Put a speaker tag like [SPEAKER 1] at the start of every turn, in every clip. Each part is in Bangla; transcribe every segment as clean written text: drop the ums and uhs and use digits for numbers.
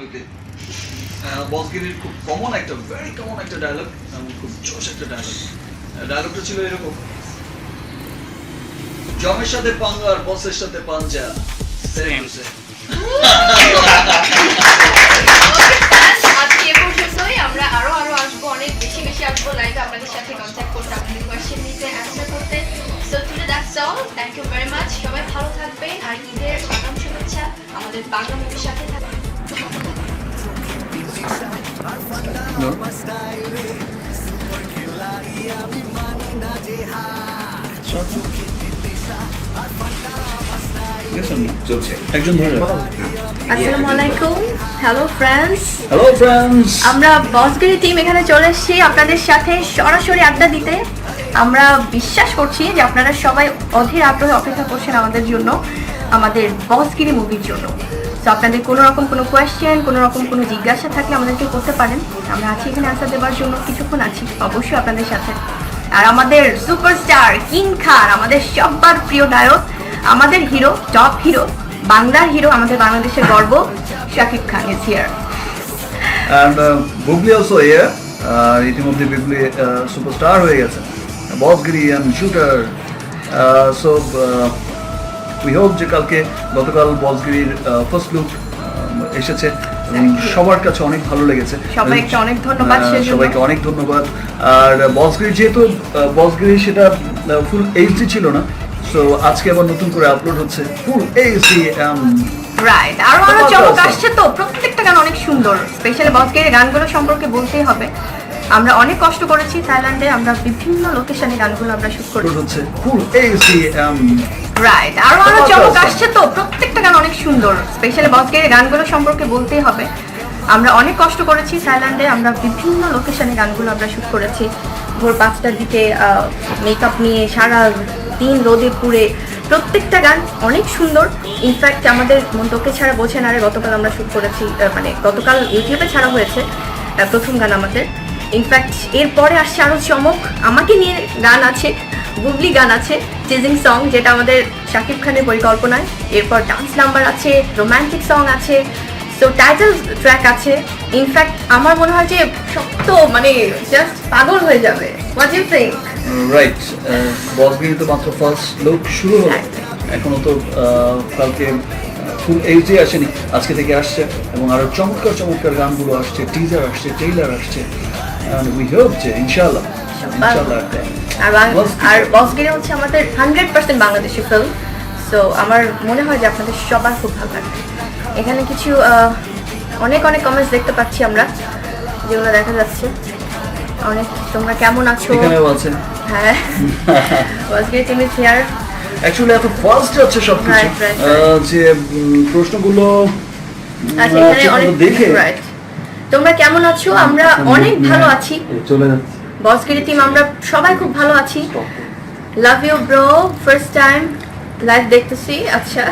[SPEAKER 1] ওকে বসগিরির খুব কমন একটা ভেরি কমন একটা ডায়লগ এবং খুব জোশ একটা ডায়লগ ডায়লগটা ছিল এরকম জমের সাথে পাঙ্গা আর বসের সাথে পাঞ্জা সেম সেম
[SPEAKER 2] আজকে এ পর্যন্তই আমরা আরো আসবো অনেক বেশি আসবো লাইভে আপনাদের সাথে কন্ট্যাক্ট করতে আপনাদের কোয়েশ্চেন নিতে অ্যান্সার করতে so today that's all thank you very much সবাই ভালো থাকবেন আর ঈদের আগাম শুভেচ্ছা আমাদের বাংলা মুভির সাথে থাকবেন আসসালামু আলাইকুম হ্যালো ফ্রেন্ডস আমরা বসগিরি টিম এখানে চলে এসেছি আপনাদের সাথে সরাসরি আড্ডা দিতে আমরা বিশ্বাস করছি যে আপনারা সবাই অধীর আগ্রহে অপেক্ষা করছেন আমাদের জন্য আমাদের বসগিরি মুভির জন্য তো আপনাদের কোনো রকম কোনো কোয়েশ্চেন কোনো রকম কোনো জিজ্ঞাসা থাকলে আমাদেরকে করতে পারেন আমরা আছি এখানে আনসার দেওয়ার জন্য কিছুক্ষণ আছি অবশ্যই আপনাদের সাথে আর আমাদের সুপারস্টার কিং খান আমাদের সবার প্রিয় নায়ক আমাদের হিরো টপ হিরো বাংলার হিরো আমাদের বাংলাদেশের গর্ব Shakib Khan is here
[SPEAKER 1] and Bugli also here ইতিমধ্যে Bugli সুপারস্টার হয়ে গেছে বসগিরি and shooter so we hope যে কালকে গতকাল বসগিরির ফার্স্ট লুক এসেছে সবার কাছে অনেক ভালো লেগেছে
[SPEAKER 2] সবাইকে অনেক ধন্যবাদ
[SPEAKER 1] সবাইকে অনেক ধন্যবাদ আর বসগিরি যেহেতু বসগিরি সেটা ফুল এইচডি ছিল না সো আজকে আবার নতুন করে আপলোড হচ্ছে ফুল এইচডি
[SPEAKER 2] রাইট আরো চমক আসছে তো প্রত্যেকটা গান অনেক সুন্দর স্পেশালি বসগিরির গানগুলো সম্পর্কে বলতেই হবে আমরা অনেক কষ্ট করেছি থাইল্যান্ডে আমরা বিভিন্ন লোকেশনে গানগুলো আমরা শুট করেছি
[SPEAKER 1] হচ্ছে ফুল এইচডি
[SPEAKER 2] রাইট আরো চমক আসছে তো প্রত্যেকটা গান অনেক সুন্দর স্পেশালি বসগিরির গানগুলো সম্পর্কে বলতেই হবে আমরা অনেক কষ্ট করেছি থাইল্যান্ডে আমরা বিভিন্ন লোকেশনে গানগুলো আমরা শুট করেছি ভোর 5টার দিকে মেকআপ নিয়ে সারা দিন রোদে পুড়ে প্রত্যেকটা গান অনেক সুন্দর ইনফ্যাক্ট আমাদের মন্তকে ছাড়া বোঝেন আরে গতকাল আমরা শুট করেছি মানে গতকাল ইউটিউবে ছাড়া হয়েছে প্রথম গান আমাদের ইনফ্যাক্ট এরপরে আসছে আরও চমক আমাকে নিয়ে গান আছে গুগলি গান আছে চেজিং সং যেটা আমাদের শাকিব খানের পরিকল্পনায় এরপর ডান্স নাম্বার আছে রোম্যান্টিক সং আছে সো টাইটেল ট্র্যাক আছে ইনফ্যাক্ট আমার মনে হয় যে শক্ত মানে জাস্ট পাগল হয়ে যাবে হোয়াট ইউ থিংক
[SPEAKER 1] রাইট বসগিরি তো মাত্র ফার্স্ট লুক শুরু হলো এখনো তো কালকে ফুল এইচডি আসেনি আজকে থেকে আসছে এবং আরো চমৎকার গানগুলো আসছে টিজার আসছে ট্রেইলার আসছে and we hope যে ইনশাআল্লাহ
[SPEAKER 2] আর বসগিরি হচ্ছে আমাদের 100% বাংলাদেশি ফিল্ম সো আমার মনে হয় যে আপনাদের সবার খুব ভালো লাগবে এখানে কিছু অনেক কমেন্টস দেখতে পাচ্ছি আমরা যেগুলো দেখা যাচ্ছে অনেক তোমরা কেমন আছো
[SPEAKER 1] এখানেও আছে
[SPEAKER 2] হ্যাঁ বসগিরি টিম ইজ হিয়ার
[SPEAKER 1] অ্যাকচুয়ালি এত ফাস্ট যাচ্ছে সবকিছু যে প্রশ্নগুলো
[SPEAKER 2] আচ্ছা এখানে অনেক দেখে রাইট তোমরা কেমন আছো আমরা অনেক ভালো আছি
[SPEAKER 1] চলে যাচ্ছে
[SPEAKER 2] বসগিরি টিম আমরা সবাই খুব ভালো আছি love you bro first time live দেখতেছি আচ্ছা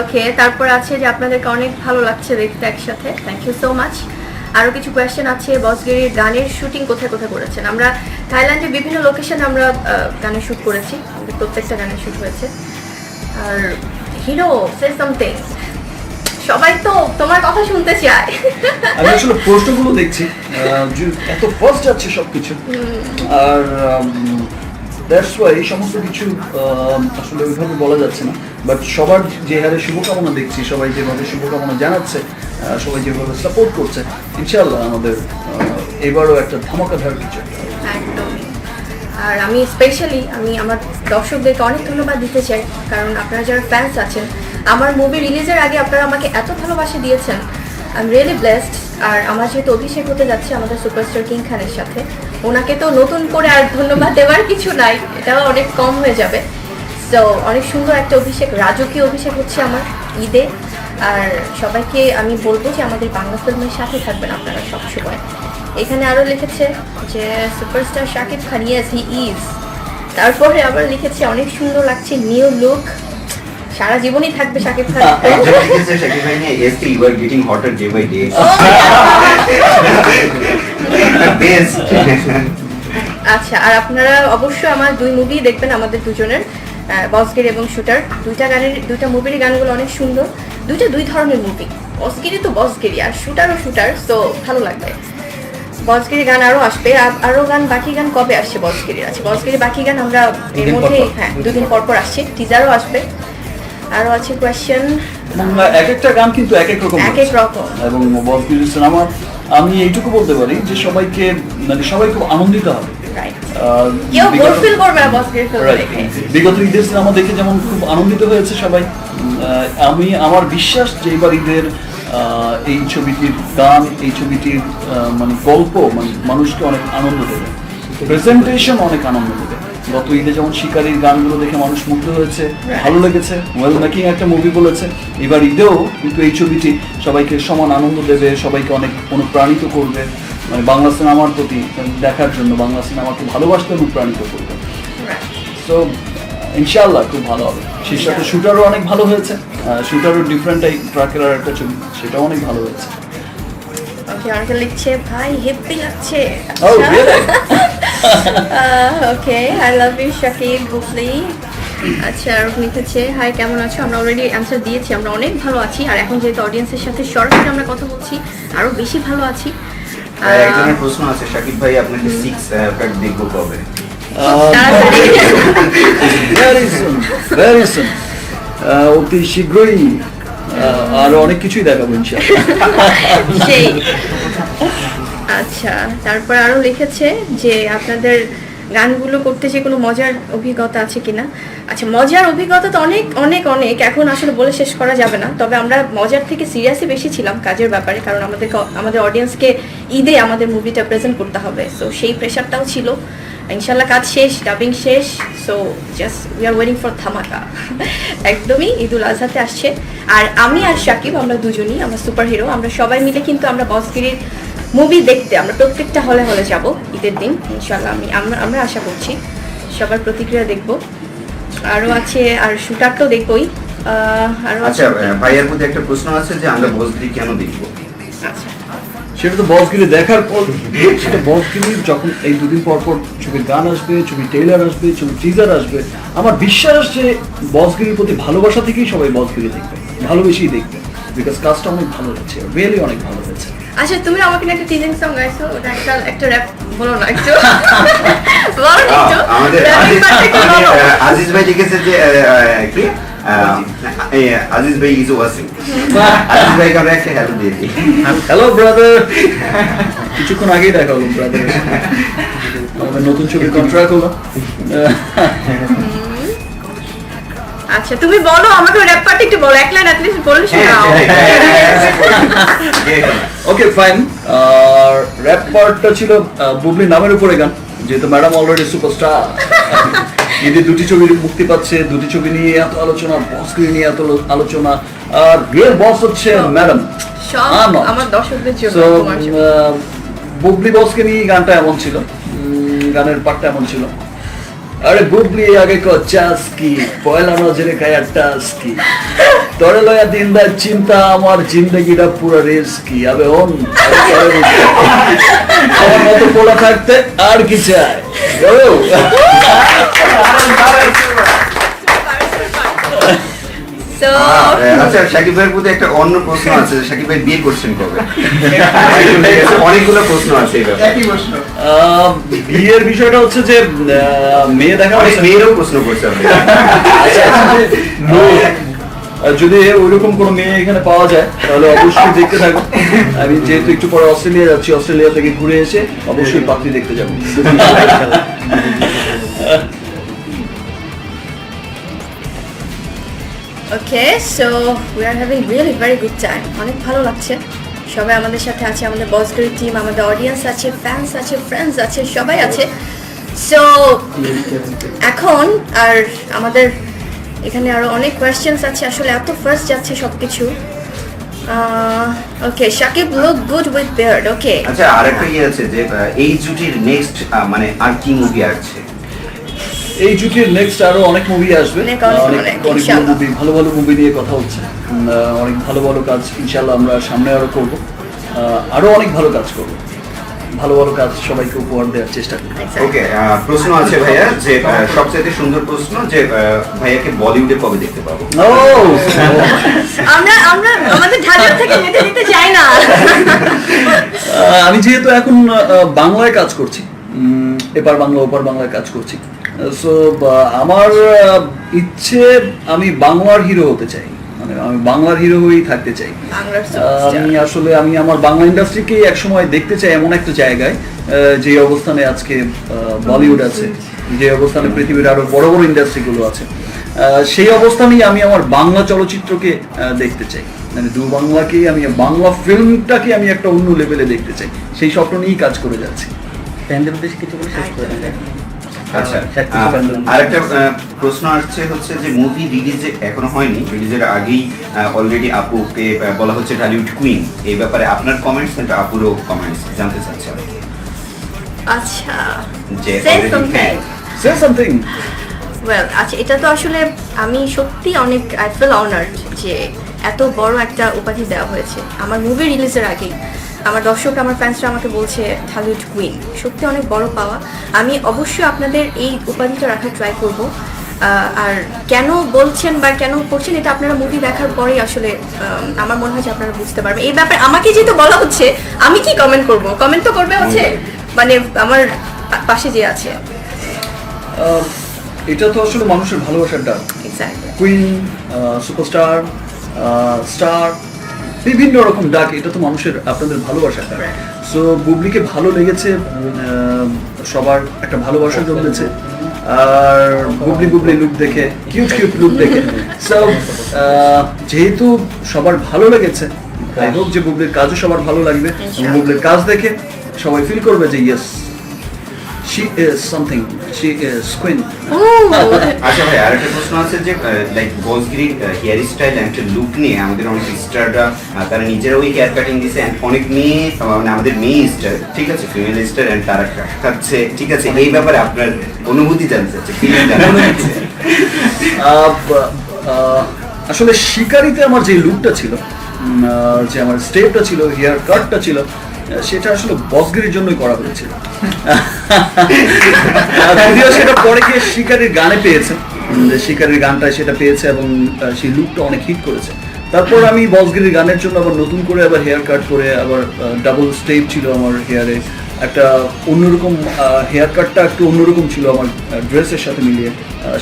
[SPEAKER 2] ওকে তারপর আছে যে আপনাদেরকে অনেক ভালো লাগছে দেখতে একসাথে থ্যাংক ইউ সো মাচ আরও কিছু কোয়েশ্চেন আছে বসগিরির গানের শুটিং কোথায় করেছেন আমরা থাইল্যান্ডে বিভিন্ন লোকেশনে আমরা গানের শ্যুট করেছি আমাদের প্রত্যেকটা গানের শ্যুট হয়েছে আর হিরো সে সামথিং সবাই তো তোমার কথা শুনতে চায়
[SPEAKER 1] আমি আসলে প্রশ্নগুলো দেখছি এত ফাস্ট যাচ্ছে সবকিছু আর দ্যাটস ওয়াই সমস্ত কিছু আসলে ওইভাবে বলা যাচ্ছে না বাট সবার যে হারে শুভকামনা দেখছি সবাই যেভাবে শুভকামনা জানাচ্ছে সবাই যেভাবে সাপোর্ট করছে ইনশাআল্লাহ আমাদের এবারও একটা ধামাকাধার কিছু
[SPEAKER 2] একদম আর আমি স্পেশালি আমার দর্শকদেরকে অনেক ধন্যবাদ দিতে চাই কারণ আপনারা যারা ফ্যান্স আছেন আমার মুভি রিলিজের আগে আপনারা আমাকে এত ভালোবাসা দিয়েছেন আই এম রিয়েলি ব্লেসড আর আমার যেহেতু অভিষেক হতে যাচ্ছে আমাদের সুপারস্টার কিং খানের সাথে ওনাকে তো নতুন করে আর ধন্যবাদ দেওয়ার কিছু নাই এটাও অনেক কম হয়ে যাবে সো অনেক সুন্দর একটা অভিষেক রাজকীয় অভিষেক হচ্ছে আমার ঈদে আর সবাইকে আমি বলবো যে আমাদের বাংলা ফিল্মের সাথে থাকবেন আপনারা সবসময় এখানে আরও লিখেছে যে superstar Shakib Khan yes he is তারপরে আবার লিখেছে অনেক সুন্দর লাগছে নিউ লুক সারা জীবনই থাকবে শাকিব খান
[SPEAKER 3] শাকিব ভাই নিয়ে SK you are getting hotter day by day
[SPEAKER 2] আচ্ছা আর আপনারা অবশ্যই আমার দুই মুভি দেখবেন আমাদের দুজনের বসগিরি এবং শুটার দুইটা মুভির গানগুলো অনেক সুন্দর দুই ধরনের মুভি বসগিরি তো বসগিরি আর শুটারও শুটার, তো ভালো লাগবে। বসগিরি গান আরো আসবে, আরো গান, বাকি গান কবে আসছে বসগিরির? আছে বসগিরি বাকি গান আমরা এর
[SPEAKER 1] দুদিন পর
[SPEAKER 2] মধ্যে,
[SPEAKER 1] পর।
[SPEAKER 2] হ্যাঁ 2 দিন পর পর আসছে, টিজারও আসবে। আরো আছে কোয়েশ্চেন,
[SPEAKER 1] এবং এক একটা গান কিন্তু এক এক রকম
[SPEAKER 2] এক এক রকম।
[SPEAKER 1] এবং বসগিরি সিনেমা আমি এইটুকু বলতে পারি যে সবাইকে মানে সবাই খুব আনন্দিত হবে।
[SPEAKER 2] রাইট, কেউ বোর ফিল করবে না বসগিরি ফিল্ম
[SPEAKER 1] Right.
[SPEAKER 2] দেখে।
[SPEAKER 1] বিগত ঈদের সিনেমা দেখে যেমন খুব আনন্দিত হয়েছে সবাই, আমি আমার বিশ্বাস যে এবার ঈদের এই ছবিটির গান, এই ছবিটির মানে গল্প মানে মানুষকে অনেক আনন্দ দেবে, প্রেজেন্টেশন অনেক আনন্দ দেবে। গত ঈদে যেমন শিকারীর গানগুলো দেখে মানুষ মুগ্ধ হয়েছে, ভালো লেগেছে, ওয়েল মেকিং একটা মুভি বলেছে। এবার ঈদেও কিন্তু এই ছবিটি সবাইকে সমান আনন্দ দেবে, সবাইকে অনেক অনুপ্রাণিত করবে, মানে বাংলা সিনেমার প্রতি দেখার জন্য, বাংলা সিনেমাকে ভালোবাসতে অনুপ্রাণিত করবে। সো ইনশাআল্লাহ খুব ভালো হবে। সেই সাথে শুটারও অনেক ভালো হয়েছে, শুটারও ডিফারেন্ট এই ট্রাকের আর একটা ছবি, সেটাও অনেক ভালো হয়েছে।
[SPEAKER 2] ওকে, অনেকে লিখছে ভাই হেপি লাগছে।
[SPEAKER 1] Oh, really?
[SPEAKER 2] Okay, I love you Shakib Bubly. আচ্ছা, আর লিখেছে হাই কেমন আছো? আমরা অলরেডি অ্যান্সার দিয়েছি, আমরা অনেক ভালো আছি, আর এখন যেহেতু অডিয়েন্সের সাথে সরাসরি আমরা কথা বলছি আরো বেশি ভালো আছি।
[SPEAKER 3] একজনের প্রশ্ন আছে, শাকিব ভাই আপনাকে 6 প্যাক দেখবো কবে?
[SPEAKER 2] তাড়াতাড়ি।
[SPEAKER 1] ভেরি সুন, অতি শীঘ্রই আরো অনেক কিছুই দেখাবো ইনশাআল্লাহ।
[SPEAKER 2] সেই আচ্ছা, তারপর আরো লিখেছে যে আপনাদের গানগুলো করতে যে কোনো মজার অভিজ্ঞতা আছে কিনা। আচ্ছা, মজার অভিজ্ঞতা তো অনেক অনেক অনেক, এখন আসলে বলে শেষ করা যাবে না। তবে আমরা মজার থেকে সিরিয়াসই বেশি ছিলাম কাজের ব্যাপারে, কারণ আমাদের অডিয়েন্সকে ঈদে আমাদের মুভিটা প্রেজেন্ট করতে হবে, সো সেই প্রেশারটাও ছিল। ইনশাল্লাহ কাজ শেষ, ডাবিং শেষ, so just we are waiting for ধামাকা। একদমই ঈদুল আজহাতে আসছে, আর আমি আর শাকিব আমরা দুজনই, আমরা সুপার হিরো, আমরা সবাই মিলে কিন্তু আমরা বসগিরির মুভি দেখতে আমরা প্রত্যেকটা হলে হলে যাব ঈদের দিন ইনশাল্লাহ। আমরা আশা করছি সবার প্রতিক্রিয়া দেখব। আরও আছে, আর শুটার তো দেখবই। আরও আছে,
[SPEAKER 3] আচ্ছা, ভাইয়ার প্রতি একটা প্রশ্ন আছে যে আমরা বসগিরি কেন দেখবো?
[SPEAKER 2] আচ্ছা
[SPEAKER 1] সেটা তো বসগিরি দেখার পর, সেটা বসগিরি যখন এই 2 দিন পর পর ছবির গান আসবে, ছবি ট্রেলার আসবে, ছবি টিজার আসবে, আমার বিশ্বাস যে বসগিরির প্রতি ভালোবাসা থেকেই সবাই বসগিরি দেখবে, ভালোবেসেই দেখবে, বিকজ কাজটা অনেক ভালো হচ্ছে, রিয়েলি অনেক ভালো হয়েছে।
[SPEAKER 2] আচ্ছা, তুমি আমাকে একটা টিজিং সং গাইছো, ওটা একটা র‍্যাপ বলো না একটু। বলো না একটু।
[SPEAKER 3] আমাদের
[SPEAKER 2] Rapping part টা একটু বলো।
[SPEAKER 3] আজিজ ভাই লিখেছে যে কি আজিজ ভাই ইজ ওয়াচিং। আজিজ ভাই আমরা একটা হ্যালো দিয়ে দিই।
[SPEAKER 1] হ্যালো ব্রাদার, কিছুক্ষণ আগেই দেখা হলো ব্রাদার, আমাদের নতুন ছবির কন্ট্রাক্ট হলো।
[SPEAKER 2] আচ্ছা, তুমি বলো আমাকে র‍্যাপ পার্ট একটু বলো, এক লাইন অ্যাট লিস্ট বলে শোনাও।
[SPEAKER 1] ওকে ফাইন, আর র‍্যাপ পার্টটা ছিল বুবলি নামের উপরে গান, যেহেতু ম্যাডাম অলরেডি সুপারস্টার। ঈদে 2টি ছবি মুক্তি পাচ্ছে, 2টি ছবি নিয়ে এত আলোচনা, বসগিরি নিয়ে এত আলোচনা, আর রিয়েল বস হচ্ছে ম্যাডাম।
[SPEAKER 2] সব আমার দর্শকদের জন্য,
[SPEAKER 1] So,
[SPEAKER 2] তোমার জন্য।
[SPEAKER 1] বুবলি বসকে নিয়ে গানটা এমন ছিল, গানের পার্টটা এমন ছিল, আরে বুবলি আগে চাস কি পয়লা নজরে খায়া টাস কি তোরে লয়া দিনদা চিন্তা আমার জিন্দগিটা পুরো রিস্কি আবে হন আমার মতো পোলা থাকতে আর কি চাই।
[SPEAKER 2] So,
[SPEAKER 3] আচ্ছা, শাকিব ভাইয়ের প্রতি একটা অন্য প্রশ্ন আছে, শাকিব ভাই বিয়ে করছেন কবে? অনেকগুলো প্রশ্ন আছে এই ব্যাপারে।
[SPEAKER 1] বিয়ের বিষয়টা হচ্ছে যে মেয়ে দেখা
[SPEAKER 3] অনেক
[SPEAKER 1] হচ্ছে,
[SPEAKER 3] মেয়েরও প্রশ্ন করছে আমি।
[SPEAKER 1] যদি ওইরকম কোনো মেয়ে এখানে পাওয়া যায় তাহলে অবশ্যই দেখতে থাকো। আমি যেহেতু একটু পরে অস্ট্রেলিয়া যাচ্ছি, অস্ট্রেলিয়া থেকে ঘুরে এসে অবশ্যই পাত্রী দেখতে যাবো।
[SPEAKER 2] okay, so we are having really very good time. অনেক ভালো লাগছে, সবাই আমাদের সাথে আছে, আমাদের বসগিরি টিম, আমাদের অডিয়েন্স আছে, ফ্যান্স আছে, ফ্রেন্ডস আছে, সবাই আছে। সো এখন আর আমাদের এখানে আরো অনেক কোয়েশ্চেন্স আছে, আসলে এত ফার্স্ট যাচ্ছে সবকিছু। Okay, Shakib look good with beard. Okay,
[SPEAKER 3] আচ্ছা, আরেকটা ইয়ে আছে যে এই জুটির নেক্সট মানে আর কি মুভি আসছে?
[SPEAKER 1] এই জুটির নেক্সট আরো অনেক মুভি আসবে, অনেক মুভি, ভালো ভালো মুভি নিয়ে কথা হচ্ছে, অনেক ভালো ভালো কাজ ইনশাআল্লাহ আমরা সামনে আরো করব, আরো অনেক ভালো কাজ করব। ভালো ভালো কাজ সবাইকে উপহার দেওয়ার চেষ্টা করি।
[SPEAKER 3] ওকে, প্রশ্ন আছে ভাইয়া যে সবচেয়ে সুন্দর প্রশ্ন যে ভাইয়াকে বলিউডে কবে দেখতে পাবো?
[SPEAKER 1] ও
[SPEAKER 2] আমরা আমাদের ঢালিউড থেকে মেতে নিতে চাই না।
[SPEAKER 1] আমি যেহেতু এখন বাংলায় কাজ করছি, এপার বাংলা ওপার বাংলায় কাজ করছি, সো আমার ইচ্ছে আমি বাংলার হিরো হতে চাই, মানে আমি বাংলার হিরো হয়েই থাকতে চাই।
[SPEAKER 2] বাংলার superstar।
[SPEAKER 1] আমি আমার বাংলা ইন্ডাস্ট্রিকে একসময় দেখতে চাই এমন একটা জায়গায় যে অবস্থানে আজকে বলিউড আছে, যে অবস্থানে পৃথিবীর আরো বড় বড় ইন্ডাস্ট্রিগুলো আছে, সেই অবস্থানেই আমি আমার বাংলা চলচ্চিত্রকে দেখতে চাই, মানে দু বাংলাকে আমি বাংলা ফিল্মটাকে আমি একটা অন্য লেভেলে দেখতে চাই, সেই স্বপ্ন নিয়েই কাজ করে যাচ্ছি।
[SPEAKER 4] ফ্যানদের উদ্দেশ্যে কিছু বলে শেষ করে দেন।
[SPEAKER 3] আচ্ছা, আরেকটা প্রশ্ন আসছে হচ্ছে যে মুভি রিলিজে এখনো হয়নি, রিলিজের আগেই অলরেডি আপুকে বলা হচ্ছে ঢালিউড কুইন, এই ব্যাপারে আপনার কমেন্টস এন্ড আপুরও কমেন্টস জানতে চাচ্ছি আমি।
[SPEAKER 2] আচ্ছা,
[SPEAKER 3] যে
[SPEAKER 2] Say
[SPEAKER 3] already
[SPEAKER 2] something.
[SPEAKER 1] Say something.
[SPEAKER 2] Well, আচ্ছা, এটা তো আসলে আমি সত্যি অনেক আই ফিল অনার্ড যে এত বড় একটা উপাধি দেওয়া হয়েছে আমার মুভি রিলিজের আগেই। আমার দর্শক, আমার ফ্যান্সরা আমাকে বলছে ঢালিউড কুইন, সত্যি অনেক বড় পাওয়া। আমি অবশ্যই আপনাদের এই উপাধিটা রাখার ট্রাই করব। আর কেন বলছেন বা কেন করছেন এটা আপনারা মুভি দেখার পরেই আসলে আমার মনে হয় যে আপনারা বুঝতে পারবেন। এই ব্যাপারে আমাকে যেহেতু বলা হচ্ছে, আমি কি কমেন্ট করব? কমেন্ট তো করবে হচ্ছে মানে আমার পাশে যে আছে।
[SPEAKER 1] এটা তো আসলে মানুষের ভালোবাসার ডাক।
[SPEAKER 2] এক্স্যাক্টলি।
[SPEAKER 1] কুইন, সুপারস্টার, স্টার, বিভিন্ন রকম ডাক, এটা তো মানুষের আপনাদের ভালোবাসার ডাক। সো বুবলিকে ভালো লেগেছে, সবার একটা ভালোবাসা জন্মেছে, আর বুবলি লুক দেখে, কিউট লুক দেখে, সো যেহেতু সবার ভালো লেগেছে, আই হোপ যে বুবলির কাজও সবার ভালো লাগবে, এবং বুবলির কাজ দেখে সবাই ফিল করবে যে yes, she is something, she is queen.
[SPEAKER 3] আচ্ছা ভাই, আরেকটা প্রশ্ন আছে যে লাইক বসগিরির হেয়ার স্টাইল এন্ড লুক নিয়ে আমাদের অনেক স্টাররা তারা নিজেরাও হেয়ার কাটিং দিছে, এন্ড অনেক মেয়ে মানে আমাদের মেয়ে স্টার, ঠিক আছে, ফিমেল স্টার এন্ড তারা কাটছে, ঠিক আছে, এই ব্যাপারে আপনার অনুভূতি জানতে চাচ্ছি, ফিলিং জানতে চাচ্ছি।
[SPEAKER 1] আসলে শিকারিতে আমার যে লুকটা ছিল, যে আমার স্টেপটা ছিল, হেয়ার কাটটা ছিল, সেটা আসলে বসগিরির জন্যই করা হয়েছিল। যদিও সেটা পরে গিয়ে শিকারির গানে পেয়েছে, শিকারির গানটায় সেটা পেয়েছে এবং সেই লুকটা অনেক হিট করেছে। তারপর আমি বসগিরির গানের জন্য আবার নতুন করে আবার হেয়ার কাট করে, আবার ডাবল স্টেপ ছিল আমার হেয়ারে, একটা অন্যরকম হেয়ার কাটটা একটু অন্যরকম ছিল আমার ড্রেসের সাথে মিলিয়ে।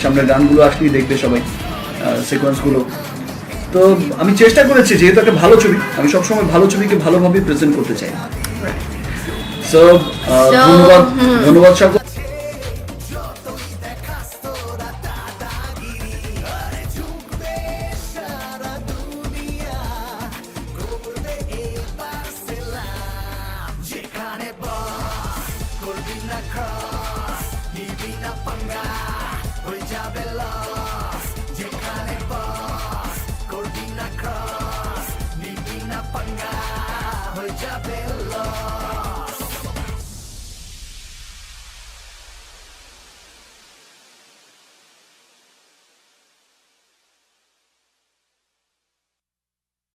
[SPEAKER 1] সামনের গানগুলো আসলেই দেখবে সবাই সিকোয়েন্সগুলো। তো আমি চেষ্টা করেছি, যেহেতু একটা ভালো ছবি, আমি সবসময় ভালো ছবিকে ভালোভাবে প্রেজেন্ট করতে চাই। সো ধন্যবাদ সকল।
[SPEAKER 5] Panga, hoy ya velo.